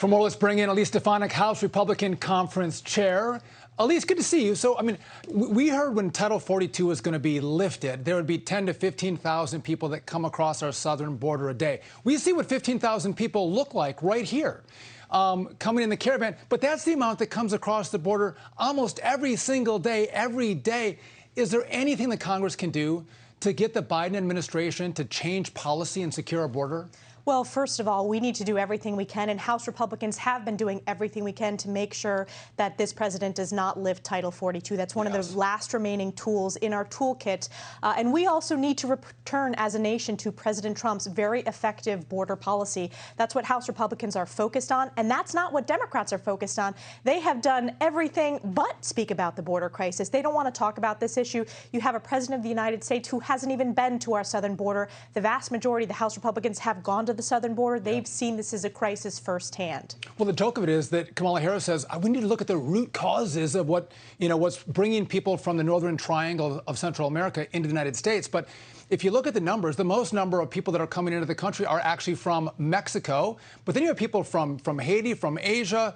For more, let's bring in Elise Stefanik, House Republican Conference Chair. Elise, good to see you. So, we heard when Title 42 was going to be lifted, there would be 10 to 15,000 people that come across our southern border a day. We see what 15,000 people look like right here, coming in the caravan. But that's the amount that comes across the border almost every single day, every day. Is there anything that Congress can do to get the Biden administration to change policy and secure our border? Well, first of all, we need to do everything we can, and House Republicans have been doing everything we can to make sure that this president does not lift Title 42. That's one of the last remaining tools in our toolkit. And we also need to return as a nation to President Trump's very effective border policy. That's what House Republicans are focused on, and that's not what Democrats are focused on. They have done everything but speak about the border crisis. They don't want to talk about this issue. You have a president of the United States who hasn't even been to our southern border. The vast majority of the House Republicans have gone to the southern border. They've seen this as a crisis firsthand. Well, the joke of it is that Kamala Harris says we need to look at the root causes of what's bringing people from the northern triangle of Central America into the United States. But if you look at the numbers, the most number of people that are coming into the country are actually from Mexico. But then you have people from Haiti, from Asia,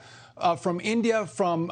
from India, from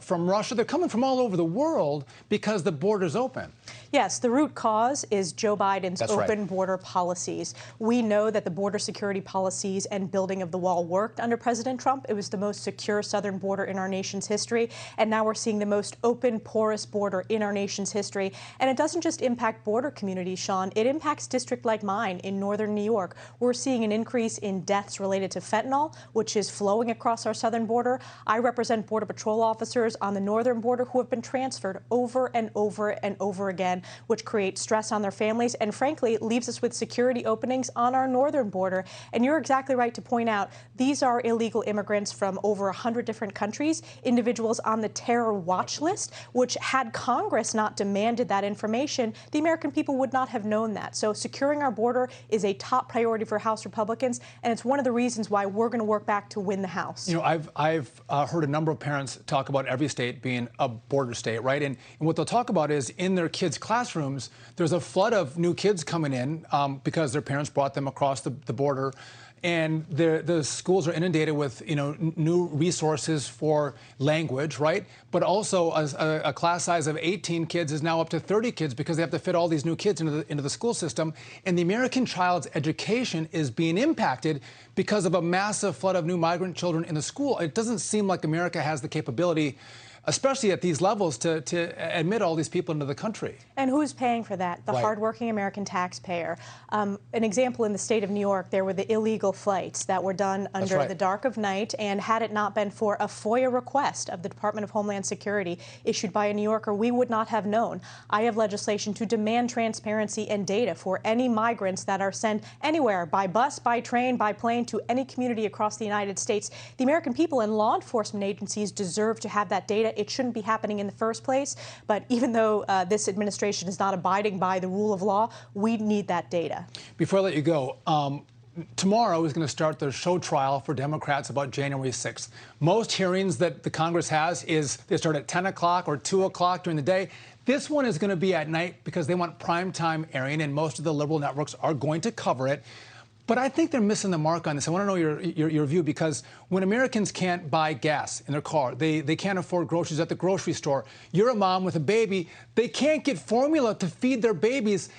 Russia. They're coming from all over the world because the border's open. Yes, the root cause is Joe Biden's open border policies. We know that the border security policies and building of the wall worked under President Trump. It was the most secure southern border in our nation's history. And now we're seeing the most open, porous border in our nation's history. And it doesn't just impact border communities, Sean. It impacts districts like mine in northern New York. We're seeing an increase in deaths related to fentanyl, which is flowing across our southern border. I represent Border Patrol officers on the northern border who have been transferred over and over and over again, which creates stress on their families and, frankly, leaves us with security openings on our northern border. And you're exactly right to point out these are illegal immigrants from over 100 different countries, individuals on the terror watch list, which had Congress not demanded that information, the American people would not have known that. So securing our border is a top priority for House Republicans, and it's one of the reasons why we're going to work back to win the House. You know, I've heard a number of parents talk about every state being a border state, right? And what they'll talk about is in their kids' classrooms, there's a flood of new kids coming in because their parents brought them across the border. And the schools are inundated with, new resources for language, right? But also a class size of 18 kids is now up to 30 kids because they have to fit all these new kids into the school system. And the American child's education is being impacted because of a massive flood of new migrant children in the school. It doesn't seem like America has the capability, especially at these levels, to admit all these people into the country. And who's paying for that? The hardworking American taxpayer. An example in the state of New York, there were the illegal flights that were done under the dark of night, and had it not been for a FOIA request of the Department of Homeland Security issued by a New Yorker, we would not have known. I have legislation to demand transparency and data for any migrants that are sent anywhere, by bus, by train, by plane, to any community across the United States. The American people and law enforcement agencies deserve to have that data. It shouldn't be happening in the first place. But even though this administration is not abiding by the rule of law, we need that data. Before I let you go, tomorrow is going to start the show trial for Democrats about January 6th. Most hearings that the Congress has they start at 10 o'clock or 2 o'clock during the day. This one is going to be at night because they want primetime airing, and most of the liberal networks are going to cover it. But I think they're missing the mark on this. I want to know your view, because when Americans can't buy gas in their car, they can't afford groceries at the grocery store. You're a mom with a baby. They can't get formula to feed their babies.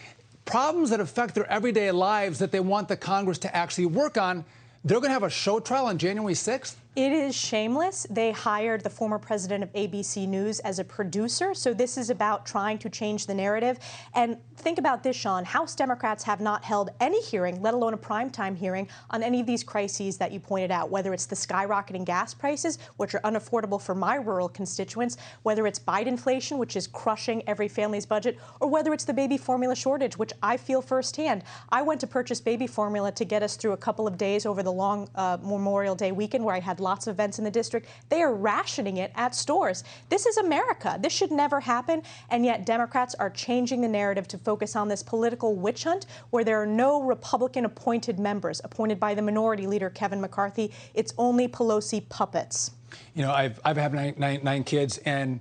Problems that affect their everyday lives that they want the Congress to actually work on. They're going to have a show trial on January 6th? It is shameless. They hired the former president of ABC News as a producer. So this is about trying to change the narrative. And think about this, Sean. House Democrats have not held any hearing, let alone a primetime hearing, on any of these crises that you pointed out, whether it's the skyrocketing gas prices, which are unaffordable for my rural constituents, whether it's Bidenflation, which is crushing every family's budget, or whether it's the baby formula shortage, which I feel firsthand. I went to purchase baby formula to get us through a couple of days over the long Memorial Day weekend where I had lots of events in the district. They are rationing it at stores. This is America. This should never happen. And yet Democrats are changing the narrative to focus on this political witch hunt where there are no Republican appointed members appointed by the minority leader, Kevin McCarthy. It's only Pelosi puppets. You know, I've had nine kids, and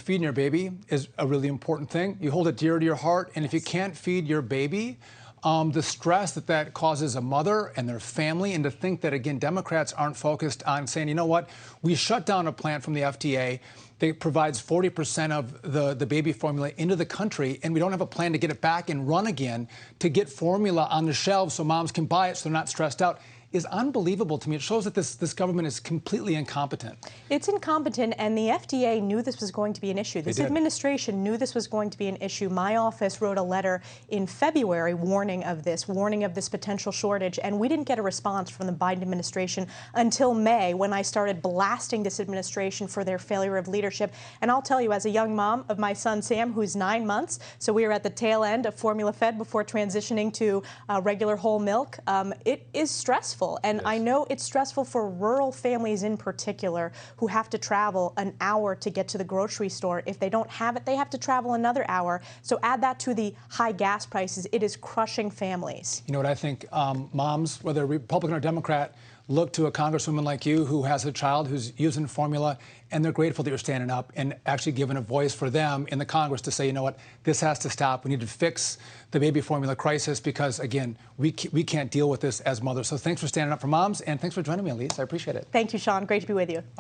feeding your baby is a really important thing. You hold it dear to your heart. And if you can't feed your baby, the stress that that causes a mother and their family, and to think that, again, Democrats aren't focused on saying, you know what, we shut down a plant from the FDA that provides 40% of the baby formula into the country, and we don't have a plan to get it back and run again to get formula on the shelves so moms can buy it so they're not stressed out, is unbelievable to me. It shows that this government is completely incompetent. It's incompetent, and the FDA knew this was going to be an issue. This administration knew this was going to be an issue. My office wrote a letter in February warning of this potential shortage, and we didn't get a response from the Biden administration until May, when I started blasting this administration for their failure of leadership. And I'll tell you, as a young mom of my son Sam, who's 9 months, so we were at the tail end of formula fed before transitioning to regular whole milk, it is stressful. And I know it's stressful for rural families in particular who have to travel an hour to get to the grocery store. If they don't have it, they have to travel another hour. So add that to the high gas prices. It is crushing families. You know what I think? Moms, whether Republican or Democrat, look to a congresswoman like you who has a child who's using formula, and they're grateful that you're standing up and actually giving a voice for them in the Congress to say, you know what, this has to stop. We need to fix the baby formula crisis because, again, we can't deal with this as mothers. So thanks for standing up for moms, and thanks for joining me, Elise. I appreciate it. Thank you, Sean. Great to be with you.